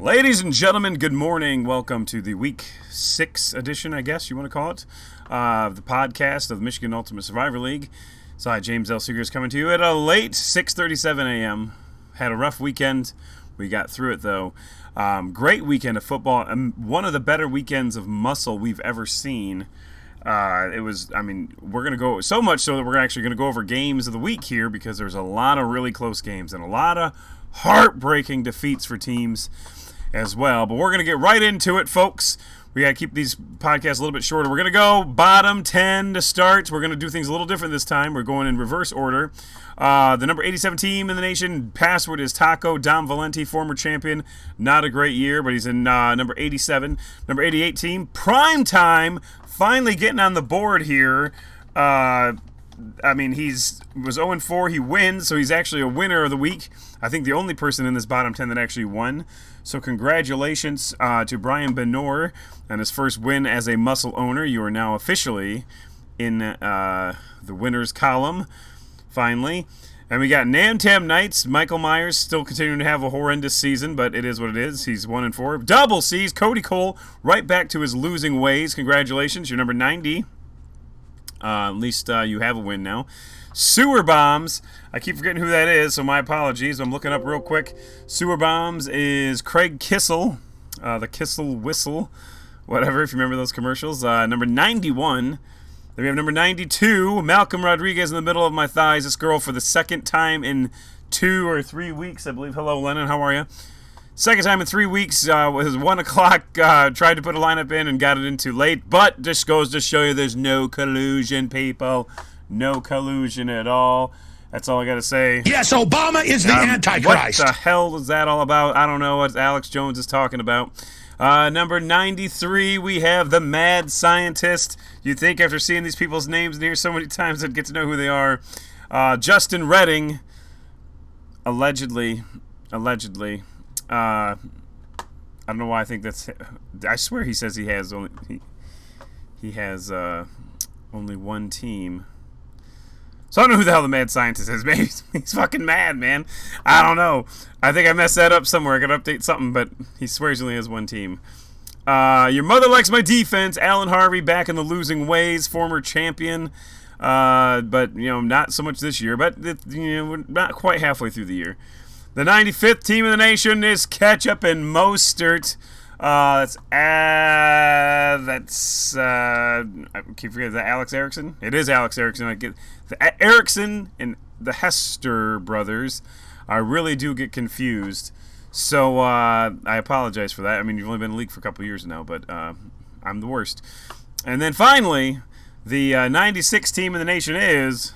Ladies and gentlemen, good morning. Welcome to the Week 6 edition, I guess you want to call it, of the podcast of the Michigan Ultimate Survivor League. So, hi, James L. Seegers coming to you at a late 6:37 a.m. Had a rough weekend. We got through it, though. Great weekend of football, and one of the better weekends of MUSL we've ever seen. We're going to go so much so that we're actually going to go over games of the week here because there's a lot of really close games and a lot of heartbreaking defeats for teams as well. But we're going to get right into it, folks. We got to keep these podcasts a little bit shorter. We're going to go bottom 10 to start. We're going to do things a little different this time. We're going in reverse order. The number 87 team in the nation, password is Taco. Dom Valenti, former champion. Not a great year, but he's in number 87. Number 88 team, Prime Time, finally getting on the board here. He was 0-4. He wins, so he's actually a winner of the week. I think the only person in this bottom 10 that actually won. So congratulations to Brian Benor on his first win as a MUSL owner. You are now officially in the winners column, finally. And we got Namtam Knights. Michael Myers still continuing to have a horrendous season, but it is what it is. He's 1-4. Double C's. Cody Cole right back to his losing ways. Congratulations. You're number 90. At least you have a win now. Sewer Bombs. I keep forgetting who that is, so my apologies. I'm looking up real quick. Sewer Bombs is Craig Kissel. The Kissel Whistle. Whatever, if you remember those commercials. Number 91. Then we have number 92. Malcolm Rodriguez in the middle of my thighs. This girl for the second time in 2 or 3 weeks, I believe. Hello, Lennon. How are you? Second time in 3 weeks, was 1 o'clock, tried to put a lineup in and got it in too late, but just goes to show you there's no collusion, people. No collusion at all. That's all I got to say. Yes, Obama is the Antichrist. What the hell is that all about? I don't know what Alex Jones is talking about. Number 93, we have the Mad Scientist. You'd think after seeing these people's names in here so many times I'd get to know who they are. Justin Redding, allegedly. I don't know why I think that's. I swear he says he has only only one team. So I don't know who the hell the Mad Scientist is. Maybe he's fucking mad, man. I don't know. I think I messed that up somewhere. I got to update something, but he swears he only has one team. Your mother likes my defense. Alan Harvey back in the losing ways, former champion. But not so much this year. But we're not quite halfway through the year. The 95th team in the nation is Ketchup and Mostert. I keep forgetting. Is that Alex Erickson? It is Alex Erickson. I get the Erickson and the Hester brothers. I really do get confused. So I apologize for that. I mean, you've only been in the league for a couple of years now, but I'm the worst. And then finally, the 96 team in the nation is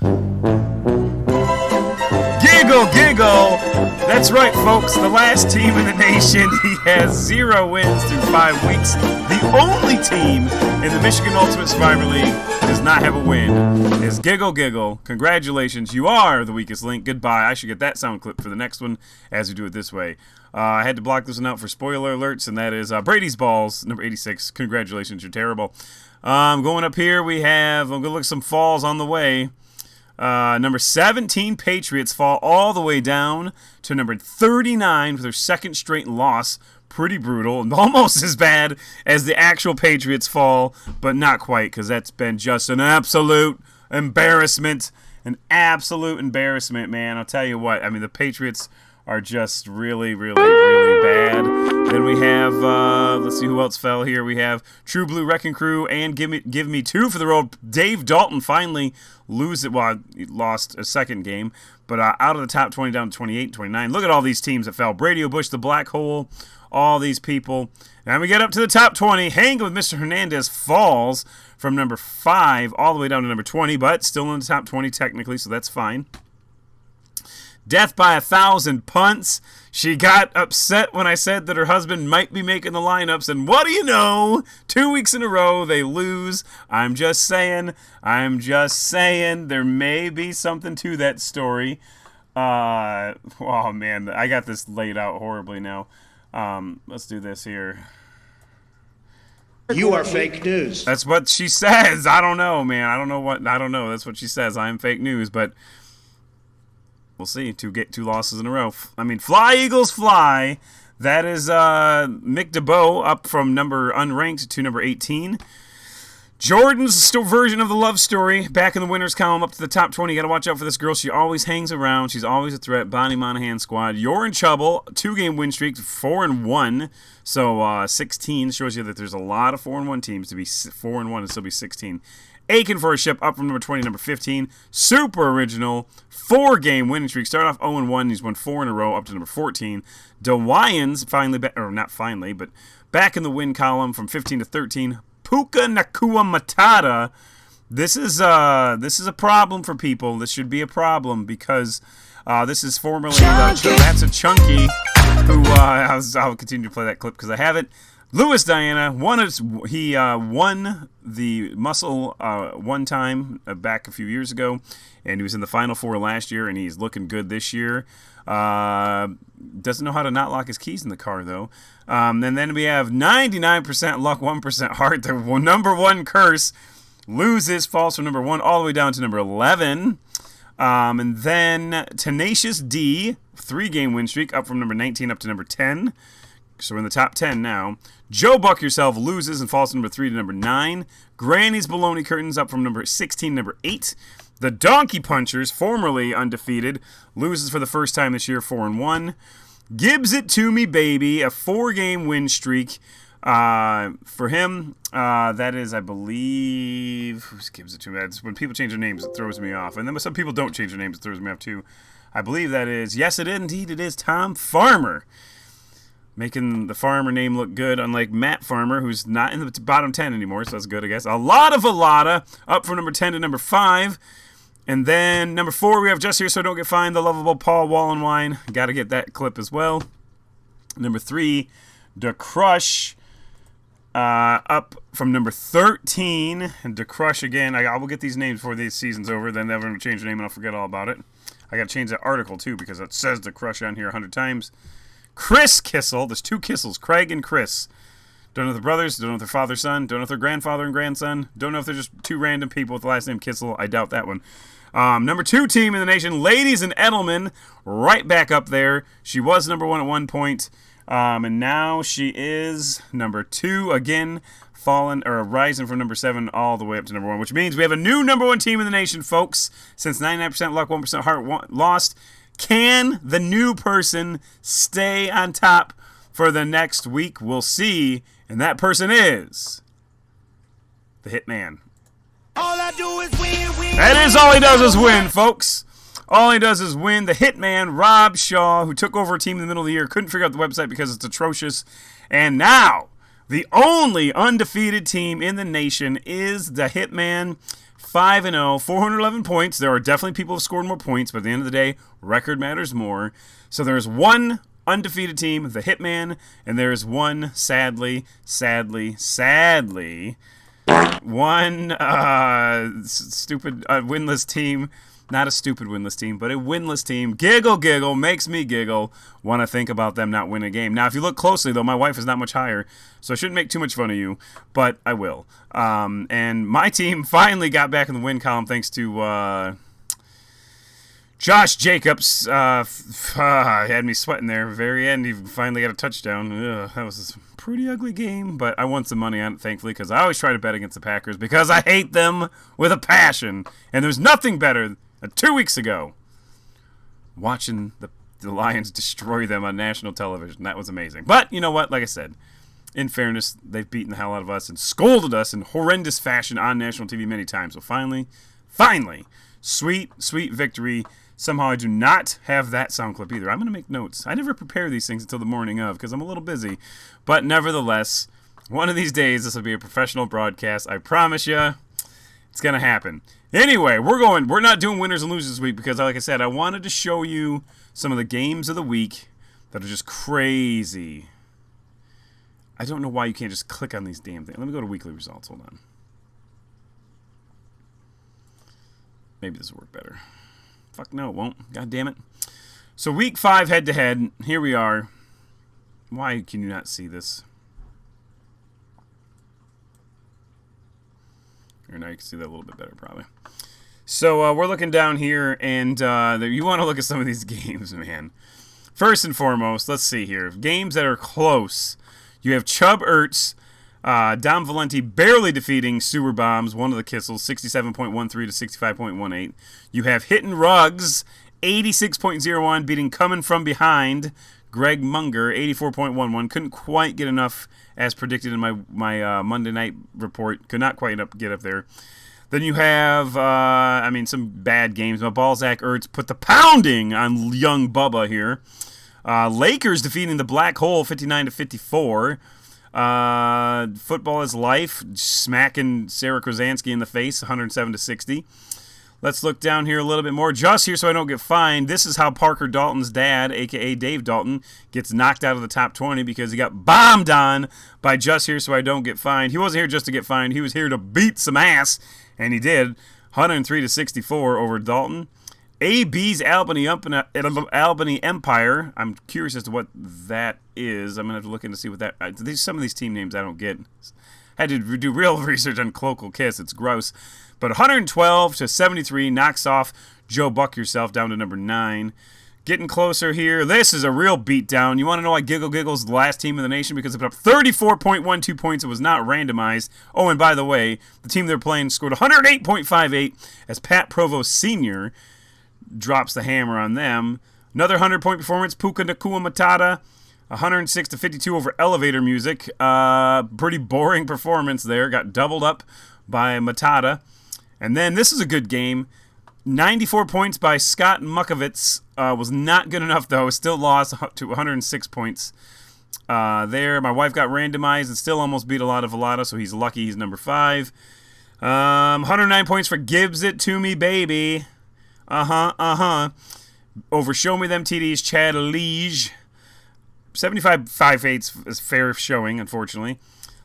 Giggle. That's right, folks. The last team in the nation. He has 0 wins through 5 weeks. The only team in the Michigan Ultimate Survivor League does not have a win is Giggle. Congratulations. You are the weakest link. Goodbye. I should get that sound clip for the next one as we do it this way. I had to block this one out for spoiler alerts, and that is Brady's Balls, number 86. Congratulations. You're terrible. Going up here, I'm going to look at some falls on the way. Number 17 Patriots fall all the way down to number 39 for their second straight loss. Pretty brutal and almost as bad as the actual Patriots fall, but not quite because that's been just an absolute embarrassment. An absolute embarrassment, man. I'll tell you what. I mean, the Patriots are just really, really, really bad. Then we have, let's see who else fell here. We have True Blue Wrecking Crew and Give Me Two for the road. Dave Dalton finally he lost a second game, but out of the top 20 down to 28, 29. Look at all these teams that fell. Brady Bush, the Black Hole, all these people. And we get up to the top 20. Hanging with Mr. Hernandez falls from number 5 all the way down to number 20, but still in the top 20 technically, so that's fine. Death by 1,000 punts. She got upset when I said that her husband might be making the lineups, and what do you know? 2 weeks in a row, they lose. I'm just saying. There may be something to that story. Oh, man. I got this laid out horribly now. Let's do this here. You are fake news. That's what she says. I don't know, man. I don't know. That's what she says. I am fake news, but we'll see. Two losses in a row. I mean, fly, Eagles, fly. That is Mick DeBow up from number unranked to number 18. Jordan's version of the love story, back in the winners column up to the top 20. You got to watch out for this girl. She always hangs around. She's always a threat. Bonnie Monahan squad. You're in trouble. 2-game win streak, 4-1. So 16 shows you that there's a lot of 4-1 teams to be 4-1 and still be 16. Aching for a ship up from number 20, number 15. Super original. 4-game winning streak. Started off 0-1. He's won 4 in a row up to number 14. DeWyans finally, or not finally, but back in the win column from 15 to 13. Puka Nakua Matata. This is a problem for people. This should be a problem because this is formerly that's a Chunky who I'll continue to play that clip because I have it. Louis Diana won the MUSL one time back a few years ago, and he was in the Final Four last year, and he's looking good this year. Doesn't know how to not lock his keys in the car, though. And then we have 99% luck, 1% heart. The number 1 curse loses, falls from number 1 all the way down to number 11. And then Tenacious D, 3-game win streak, up from number 19 up to number 10. So we're in the top 10 now. Joe Buck Yourself loses and falls from number 3 to number 9. Granny's Baloney Curtains up from number 16 to number 8. The Donkey Punchers, formerly undefeated, loses for the first time this year, 4-1. Gives It To Me Baby, a 4-game win streak for him. That is, I believe, who gives it to me? That's when people change their names, it throws me off. And then when some people don't change their names, it throws me off too. I believe that is, yes, it is, indeed, it is Tom Farmer. Making the Farmer name look good, unlike Matt Farmer, who's not in the bottom 10 anymore, so that's good, I guess. A lot of Alada, up from number 10 to number 5. And then number 4, we have Just Here So Don't Get Fined, the lovable Paul Wallenwine. Got to get that clip as well. Number 3, The Crush, up from number 13. And The Crush, again, I will get these names before the season's over. Then they're going to change the name and I'll forget all about it. I got to change that article, too, because it says The Crush on here 100 times. Chris Kissel. There's 2 Kissels, Craig and Chris. Don't know if they're brothers, don't know if they're father, son, don't know if they're grandfather and grandson, don't know if they're just 2 random people with the last name Kissel. I doubt that one. Number 2 team in the nation, Ladies and Edelman, right back up there. She was number 1 at one point, and now she is number 2 again, rising from number 7 all the way up to number 1, which means we have a new number 1 team in the nation, folks. Since 99% luck, 1% heart lost, can the new person stay on top for the next week? We'll see, and that person is the Hitman. All I do is win. That is all he does is win, folks. All he does is win. The Hitman, Rob Shaw, who took over a team in the middle of the year, couldn't figure out the website because it's atrocious. And now, the only undefeated team in the nation is the Hitman, 5-0, 411 points. There are definitely people who have scored more points, but at the end of the day, record matters more. So there's one undefeated team, the Hitman, and there's one, sadly, one stupid winless team. Not a stupid winless team, but a winless team. Giggle, makes me giggle when I think about them not winning a game. Now, if you look closely, though, my wife is not much higher, so I shouldn't make too much fun of you, but I will. And my team finally got back in the win column thanks to Josh Jacobs. Had me sweating there. Very end, he finally got a touchdown. That was a pretty ugly game, but I won some money on it, thankfully, because I always try to bet against the Packers because I hate them with a passion. And there's nothing better than 2 weeks ago watching the Lions destroy them on national television. That was amazing. But you know what? Like I said, in fairness, they've beaten the hell out of us and scolded us in horrendous fashion on national TV many times. So finally, sweet victory. Somehow I do not have that sound clip either. I'm going to make notes. I never prepare these things until the morning of because I'm a little busy. But nevertheless, one of these days this will be a professional broadcast. I promise you, it's going to happen. Anyway, we're not doing winners and losers this week because, like I said, I wanted to show you some of the games of the week that are just crazy. I don't know why you can't just click on these damn things. Let me go to weekly results. Hold on. Maybe this will work better. Fuck no, it won't. God damn it. So week 5 head-to-head. Here we are. Why can you not see this? Or now you can see that a little bit better, probably. So we're looking down here, and you want to look at some of these games, man. First and foremost, let's see here. Games that are close. You have Chubb Ertz, Dom Valenti barely defeating Sewer Bombs, one of the Kissels, 67.13 to 65.18. You have Hittin' Ruggs, 86.01, beating Coming From Behind, Greg Munger, 84.11. Couldn't quite get enough as predicted in my Monday night report. Could not quite get up there. Then you have, some bad games. Balzac Ertz put the pounding on young Bubba here. Lakers defeating the Black Hole 59 to 54. Football is Life smacking Sarah Krasansky in the face 107 to 60. Let's look down here a little bit more. Just here so I don't get fined. This is how Parker Dalton's dad, a.k.a. Dave Dalton, gets knocked out of the top 20 because he got bombed on by Just here so I don't get fined. He wasn't here just to get fined. He was here to beat some ass, and he did. 103 to 64 over Dalton. AB's Albany Empire. I'm curious as to what that is. I'm going to have to look in to see what that... some of these team names I don't get. Had to do real research on Cloacal Kiss. It's gross. But 112 to 73 knocks off Joe Buck Yourself down to number 9. Getting closer here. This is a real beatdown. You want to know why Giggle Giggle's the last team in the nation? Because it put up 34.12 points. It was not randomized. Oh, and by the way, the team they're playing scored 108.58 as Pat Provost Sr. drops the hammer on them. Another 100-point performance. Puka Nakua Matata. 106 to 52 over Elevator Music. Pretty boring performance there. Got doubled up by Matata. And then this is a good game. 94 points by Scott Mukovitz. Was not good enough, though. Still lost to 106 points there. My wife got randomized and still almost beat a lot of Velada, so he's lucky he's number 5. 109 points for Gibbs It To Me Baby. Over Show Me Them TDs, Chad Lige. 75.58 is fair showing, unfortunately.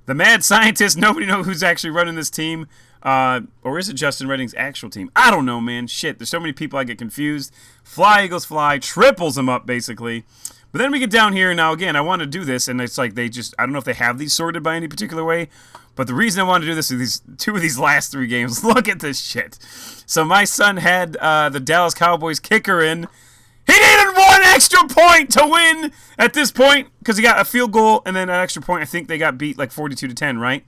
The Mad Scientist, nobody knows who's actually running this team. Or is it Justin Redding's actual team? I don't know, man. Shit, there's so many people I get confused. Fly Eagles Fly triples them up, basically. But then we get down here, now again, I want to do this, and it's like I don't know if they have these sorted by any particular way, but the reason I want to do this is two of these last 3 games. Look at this shit. So my son had the Dallas Cowboys kicker in. He needed 1 extra point to win at this point because he got a field goal and then an extra point. I think they got beat like 42 to 10, right?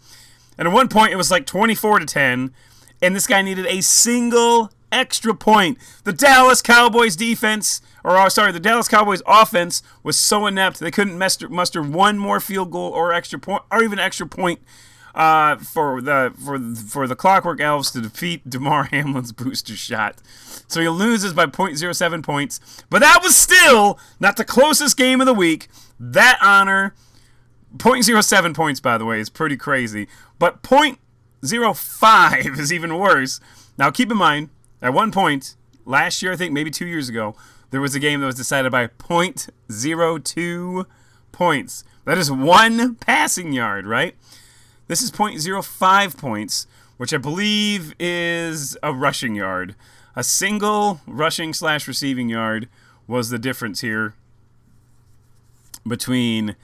And at one point it was like 24 to 10, and this guy needed a single extra point. The Dallas Cowboys the Dallas Cowboys offense was so inept they couldn't muster 1 more field goal or extra point or even extra point for the Clockwork Elves to defeat DeMar Hamlin's booster shot. So he loses by 0.07 points. But that was still not the closest game of the week. That honor, 0.07 points, by the way, is pretty crazy. But 0.05 is even worse. Now keep in mind, at one point, last year, I think maybe 2 years ago, there was a game that was decided by 0.02 points. That is 1 passing yard, right? This is 0.05 points, which I believe is a rushing yard. A single rushing/receiving yard was the difference here between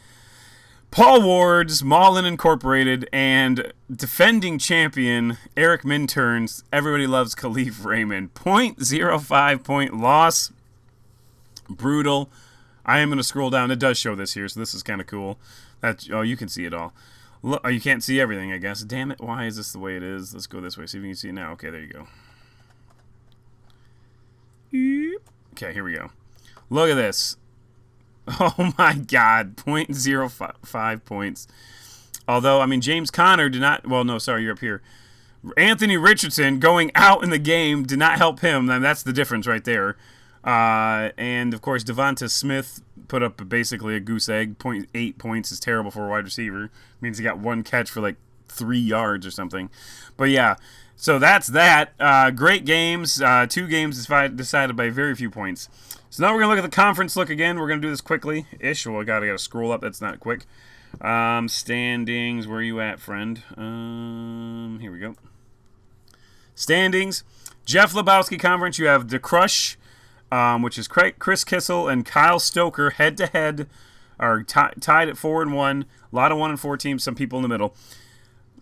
Paul Ward's Maulin Incorporated and defending champion Eric Mintern's Everybody Loves Khalif Raymond. 0.05 point loss. Brutal. I am going to scroll down. It does show this here, so this is kind of cool. You can see it all. Look, you can't see everything, I guess. Damn it, why is this the way it is? Let's go this way, see if you can see it now. Okay, there you go. Okay, here we go. Look at this. Oh my God, 0.05 points. Although, James Conner did not... Well, no, sorry, you're up here. Anthony Richardson going out in the game did not help him. That's the difference right there. And, of course, Devonta Smith put up basically a goose egg. 0.8 points is terrible for a wide receiver. Means he got 1 catch for like 3 yards or something. But, yeah, so that's that. Great games. 2 games decided by very few points. So now we're going to look at the conference look again. We're going to do this quickly-ish. Well, I got to scroll up. That's not quick. Standings. Where are you at, friend? Here we go. Standings. Jeff Lebowski Conference. You have the Crush, which is Chris Kissel and Kyle Stoker head-to-head are tied at 4-1. A lot of 1-4 teams, some people in the middle.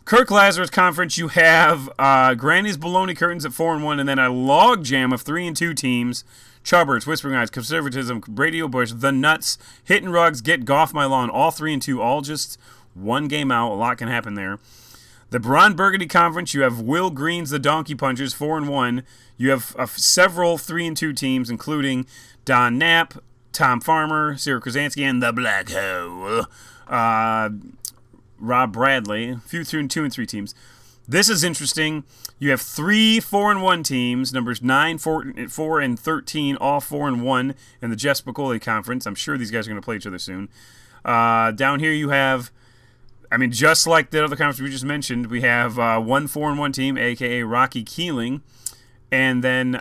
Kirk Lazarus Conference, you have Granny's Baloney Curtains at 4-1, and then a log jam of 3-2 teams. Chubbers, Whispering Eyes, Conservatism, Radio Bush, The Nuts, Hitting Rugs, Get Golf My Lawn, all 3-2, all just one game out. A lot can happen there. The Braun Burgundy Conference, you have Will Green's The Donkey Punchers, 4-1. You have several 3-2 teams, including Don Knapp, Tom Farmer, Cyril Krasansky, and The Black Hole. Rob Bradley, a few 2 and 3 teams. This is interesting. You have 3 4-1 teams, numbers 9, 4, and 13, all 4-1 in the Jeff Spicoli Conference. I'm sure these guys are going to play each other soon. Down here you have, just like the other conference we just mentioned, we have 1 4-1 team, a.k.a. Rocky Keeling, and then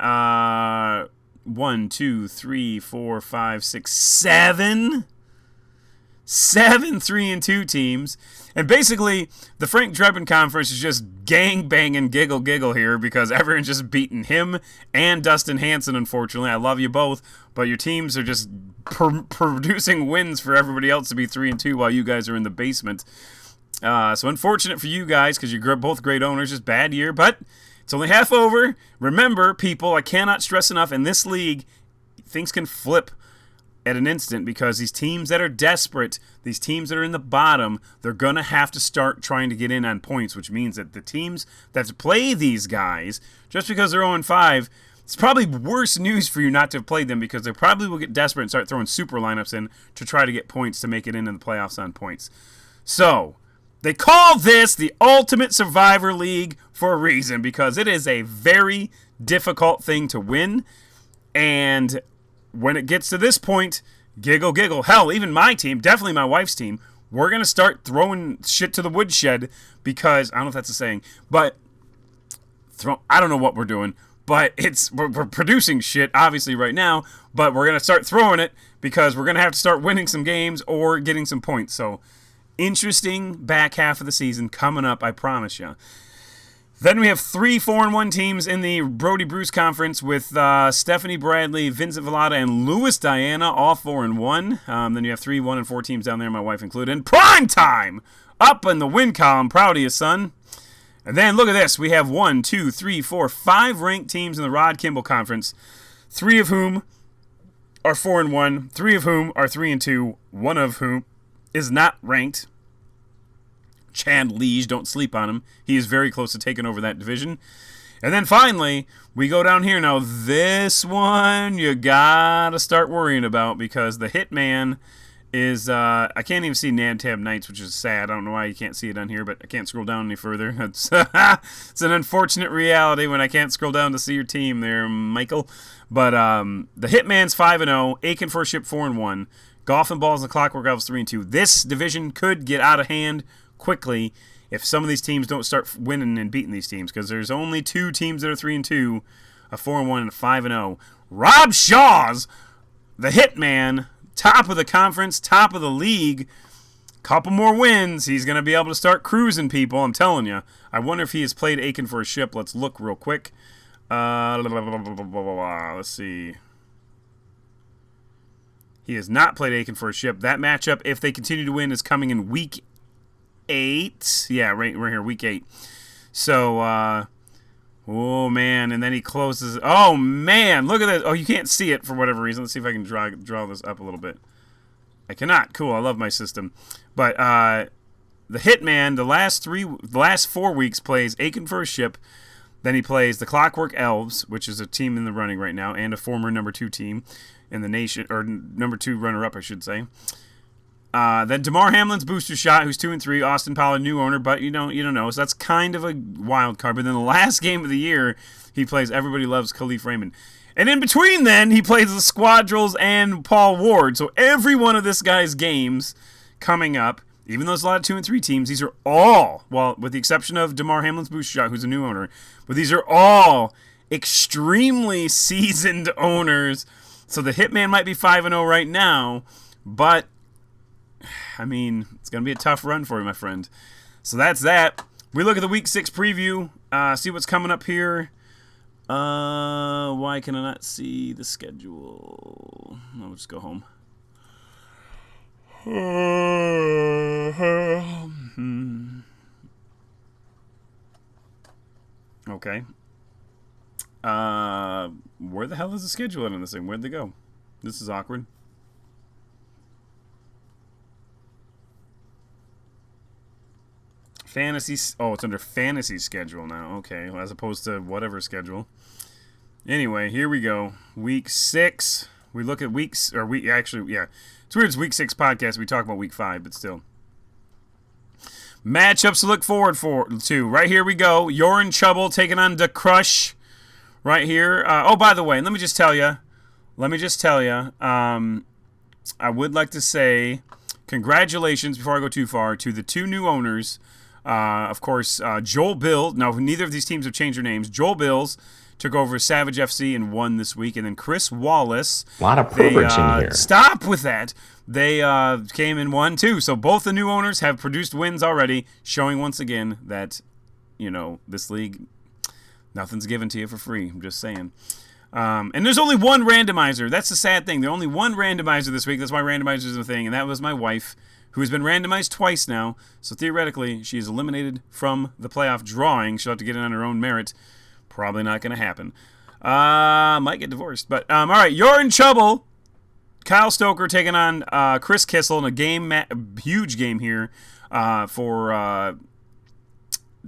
1, 2, 3, 4, 5, 6, 7 3-2 teams. And basically, the Frank Drebin Conference is just gang banging, giggle here because everyone's just beating him and Dustin Hanson, unfortunately. I love you both, but your teams are just producing wins for everybody else to be 3-2 while you guys are in the basement. So unfortunate for you guys because you're both great owners. Just bad year, but it's only half over. Remember, people, I cannot stress enough, in this league, things can flip at an instant because these teams that are desperate, these teams that are in the bottom, they're going to have to start trying to get in on points, which means that the teams that have to play these guys, just because they're 0-5, it's probably worse news for you not to have played them because they probably will get desperate and start throwing super lineups in to try to get points to make it into the playoffs on points. So, they call this the Ultimate Survivor League for a reason because it is a very difficult thing to win, and when it gets to this point, giggle. Hell, even my team, definitely my wife's team, we're going to start throwing shit to the woodshed because, I don't know if that's a saying, but I don't know what we're doing, but we're producing shit, obviously, right now, but we're going to start throwing it because we're going to have to start winning some games or getting some points. So, interesting back half of the season coming up, I promise you. Then we have 3 4-1 teams in the Brody Bruce Conference with Stephanie Bradley, Vincent Villada, and Louis Diana, all 4-1. Then you have 3 1-4 teams down there, my wife included. And prime time up in the win column. Proud of you, son. And then look at this. We have 1, 2, 3, 4, 5 ranked teams in the Rod Kimball Conference, 3 of whom are 4-1, 3 of whom are 3-2, 1 of whom is not ranked. Chad Liege, don't sleep on him. He is very close to taking over that division. And then finally, we go down here. Now, this one you gotta start worrying about because the Hitman is, I can't even see Nantab Knights, which is sad. I don't know why you can't see it on here, but I can't scroll down any further. It's an unfortunate reality when I can't scroll down to see your team there, Michael. But the Hitman's 5-0, Aiken for a Ship 4-1, Golf and Balls and Clockwork Elves 3-2. This division could get out of hand quickly if some of these teams don't start winning and beating these teams because there's only 2 teams that are 3-2, a 4-1 and a 5-0. Rob Shaw's the Hitman, top of the conference, top of the league. Couple more wins, he's going to be able to start cruising people, I'm telling you. I wonder if he has played Aiken for a Ship. Let's look real quick. Let's see. He has not played Aiken for a Ship. That matchup, if they continue to win, is coming in week 8. Yeah, right here, week 8. So, oh, man, and then he closes. Oh, man, look at this. Oh, you can't see it for whatever reason. Let's see if I can draw this up a little bit. I cannot. Cool, I love my system. But the Hitman, the last 4 weeks plays Aiken for a Ship. Then he plays the Clockwork Elves, which is a team in the running right now, and a former number 2 team in the nation, or number 2 runner-up, I should say. Then DeMar Hamlin's Booster Shot, who's 2-3. Austin Powell, new owner, but you don't know. So that's kind of a wild card. But then the last game of the year, he plays Everybody Loves Khalif Raymond. And in between then, he plays the Squadrils and Paul Ward. So every one of this guy's games coming up, even though there's a lot of 2 and 3 teams, these are all, well, with the exception of DeMar Hamlin's Booster Shot, who's a new owner, but these are all extremely seasoned owners. So the Hitman might be 5-0 right now, but I mean, it's going to be a tough run for you, my friend. So that's that. We look at the Week 6 preview, see what's coming up here. Why can I not see the schedule? I'll just go home. Okay. Where the hell is the schedule on this thing? Where'd they go? This is awkward. Fantasy. Oh, it's under fantasy schedule now. Okay, well, as opposed to whatever schedule. Anyway, here we go. Week 6. We look at weeks, or we actually, yeah. It's weird. It's week 6 podcast. We talk about week 5, but still. Matchups to look forward to. Right here we go. You're in trouble taking on the Crush. Right here. Oh, by the way, let me just tell you. I would like to say congratulations, before I go too far, to the 2 new owners. Of course, Joel Bills. Now, neither of these teams have changed their names. Joel Bills took over Savage FC and won this week. And then Chris Wallace. A lot of perverts in here. Stop with that. They came and won, too. So both the new owners have produced wins already, showing once again that, this league, nothing's given to you for free. I'm just saying. And there's only one randomizer. That's the sad thing. There's only one randomizer this week. That's why randomizers is a thing. And that was my wife, who has been randomized twice now. So theoretically, she is eliminated from the playoff drawing. She'll have to get it on her own merit. Probably not going to happen. Might get divorced. But, all right, you're in trouble. Kyle Stoker taking on Chris Kissel in a huge game here for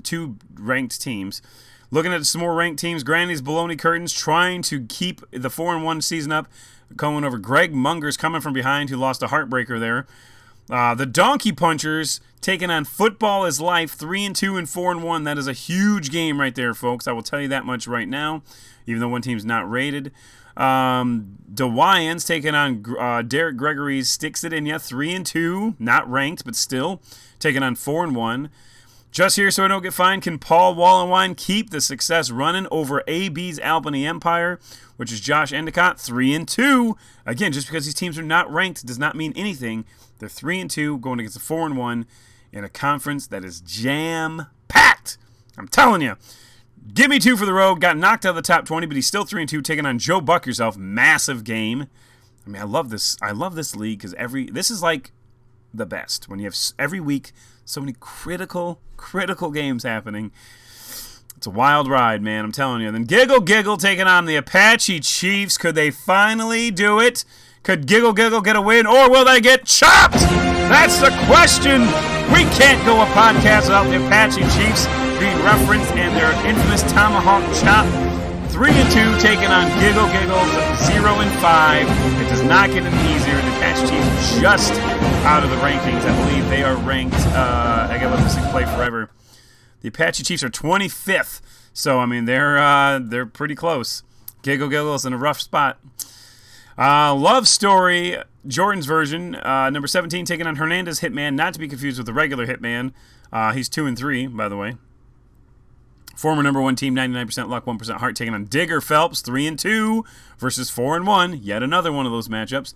2 ranked teams. Looking at some more ranked teams, Granny's Baloney Curtains trying to keep the 4-1 season up. Going over Greg Munger's coming from behind, who lost a heartbreaker there. The Donkey Punchers taking on Football is Life, 3-2 and 4-1. That is a huge game right there, folks. I will tell you that much right now, even though one team's not rated. DeWyans taking on Derek Gregory's Sticks It In Ya, 3-2, not ranked, but still taking on 4-1. Just here so I don't get fined, can Paul Wallenwine keep the success running over AB's Albany Empire, which is Josh Endicott, 3-2. Again, just because these teams are not ranked does not mean anything. They're 3-2, going against a 4-1 in a conference that is jam-packed. I'm telling you. Give me 2 for the road. Got knocked out of the top 20, but he's still 3-2, taking on Joe Buck yourself. Massive game. I mean, I love this. I love this league because this is like the best when you have every week so many critical games happening. It's a wild ride, man. I'm telling you. Then Giggle taking on the Apache Chiefs. Could they finally do it? Could Giggle get a win, or will they get chopped? That's the question. We can't go a podcast without the Apache Chiefs being referenced and their infamous tomahawk chop. 3-2 taking on Giggles, 0-5. It does not get any easier. The Apache Chiefs just out of the rankings. I believe they are ranked. I gotta let this thing play forever. The Apache Chiefs are 25th, so I mean they're pretty close. Giggle's in a rough spot. Love Story, Jordan's version, number 17 taking on Hernandez Hitman, not to be confused with the regular Hitman. He's 2-3, by the way. Former number 1 team, 99% luck, 1% heart, taking on Digger Phelps, 3-2 versus 4-1. Yet another one of those matchups.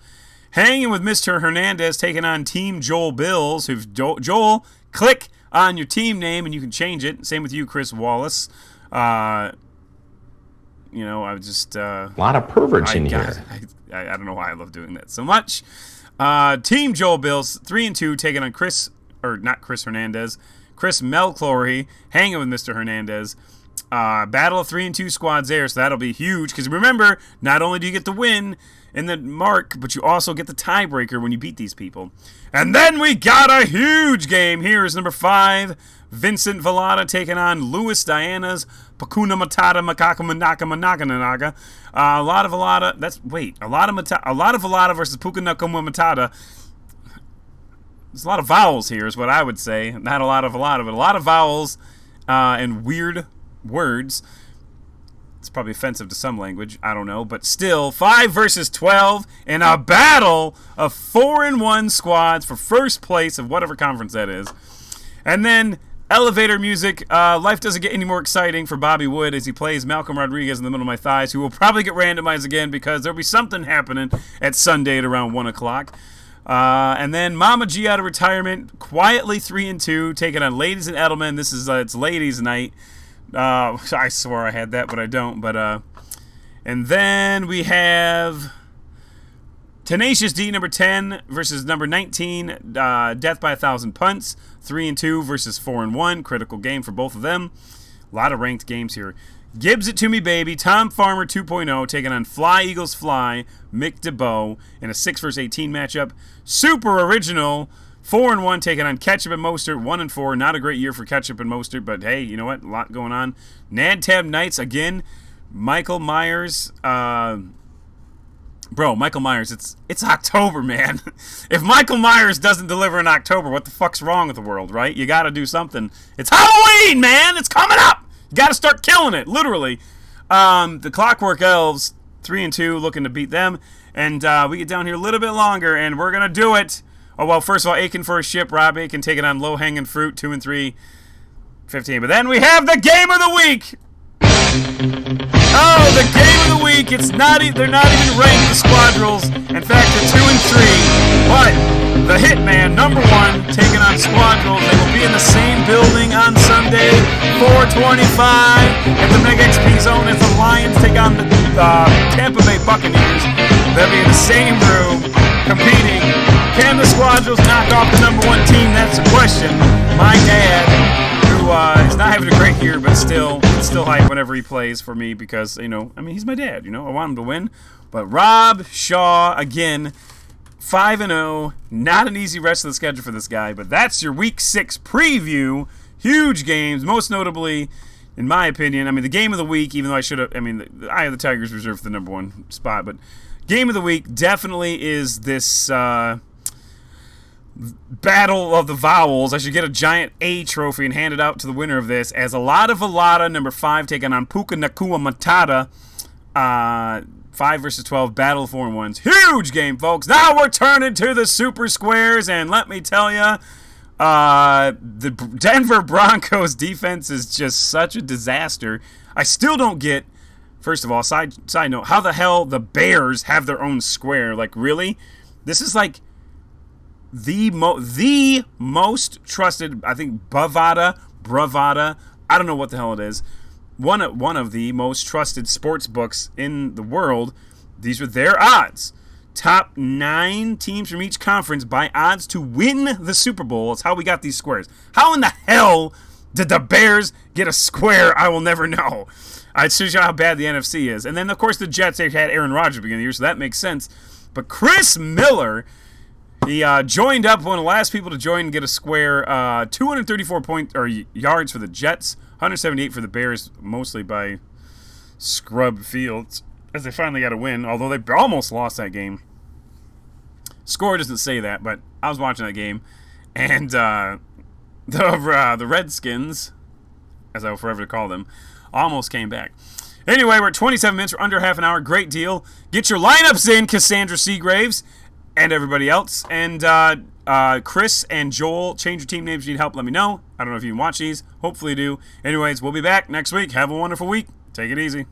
Hanging with Mr. Hernandez, taking on Team Joel Bills. Joel, click on your team name and you can change it. Same with you, Chris Wallace. I was just... a lot of perverts in here. I don't know why I love doing that so much. Team Joel Bills, 3-2, taking on not Chris Hernandez, Chris Melclory, hanging with Mr. Hernandez. Battle of 3-2 squads there, so that'll be huge. Because remember, not only do you get the win in the mark, but you also get the tiebreaker when you beat these people. And then we got a huge game. Here is number 5, Vincent Vallada taking on Louis Diana's Pakuna Matata Makaka Manaka Manaka Nanaga. A lot of Vallada versus Pukunaka Matata. There's a lot of vowels here, is what I would say. Not a lot of Vallada, but a lot of vowels and weird words. It's probably offensive to some language. I don't know. But still, 5 versus 12 in a battle of 4-1 squads for first place of whatever conference that is. And then elevator music. Life doesn't get any more exciting for Bobby Wood as he plays Malcolm Rodriguez in the middle of my thighs, who will probably get randomized again because there'll be something happening at Sunday at around 1 o'clock. And then Mama G out of retirement, quietly 3-2, taking on Ladies and Edelman. This is it's ladies' night. I swore I had that, but I don't. But and then we have Tenacious D number 10 versus number 19, Death by 1,000 Punts, 3-2 versus 4-1. Critical game for both of them. A lot of ranked games here. Gibbs it to me, baby. Tom Farmer 2.0 taking on Fly Eagles Fly, Mick DeBow in a 6 vs. 18 matchup. Super Original 4-1 taking on Ketchup and Mostert 1-4. Not a great year for Ketchup and Mostert, but hey, you know what? A lot going on. Nadtab Knights again. Michael Myers. Bro, Michael Myers, it's October, man. If Michael Myers doesn't deliver in October, what the fuck's wrong with the world, right? You got to do something. It's Halloween, man. It's coming up. You got to start killing it, literally. The Clockwork Elves, 3-2, looking to beat them. And we get down here a little bit longer, and we're going to do it. Oh, well, first of all, Aiken for a ship. Rob Aiken taking on Low Hanging Fruit, 2-3, 15. But then we have the Game of the Week. Oh, the Game of the Week. They're not even ranked, the Squadrels. In fact, they're 2-3. But the Hitman, number 1, taking on Squadrels. They will be in the same building on Sunday, 4:25 at the Mega XP Zone as the Lions take on the Tampa Bay Buccaneers. They'll be in the same room competing. Can the Squadrels knock off the number 1 team? That's the question. My dad, who is not having a great year, but it's still hype whenever he plays for me because, you know, I mean, he's my dad, you know. I want him to win. But Rob Shaw, again, 5-0. Not an easy rest of the schedule for this guy, but that's your Week 6 preview. Huge games, most notably, in my opinion, I mean, the Game of the Week, even though I should have, I mean, I have the Tigers reserved for the number 1 spot, but Game of the Week definitely is this Battle of the Vowels. I should get a giant A trophy and hand it out to the winner of this, as Alada number 5 taking on Puka Nakua Matata. 5 vs. 12, battle of 4-1s. Huge game, folks. Now we're turning to the Super Squares, and let me tell you, the Denver Broncos defense is just such a disaster. I still don't get, first of all, side note, how the hell the Bears have their own square. Like, really? This is like the most trusted, I think, Bravada, I don't know what the hell it is. One of the most trusted sports books in the world. These are their odds. Top 9 teams from each conference by odds to win the Super Bowl. It's how we got these squares. How in the hell did the Bears get a square? I will never know. It shows you how bad the NFC is. And then, of course, the Jets, they had Aaron Rodgers at the beginning of the year, so that makes sense. But Chris Miller, he joined up, one of the last people to join and get a square. 234 yards for the Jets, 178 for the Bears, mostly by scrubbed fields, as they finally got a win, although they almost lost that game. Score doesn't say that, but I was watching that game, and the Redskins, as I will forever call them, almost came back. Anyway, we're at 27 minutes. We're under half an hour. Great deal. Get your lineups in, Cassandra Seagraves and everybody else. And Chris and Joel, change your team names if you need help. Let me know. I don't know if you can watch these. Hopefully you do. Anyways, we'll be back next week. Have a wonderful week. Take it easy.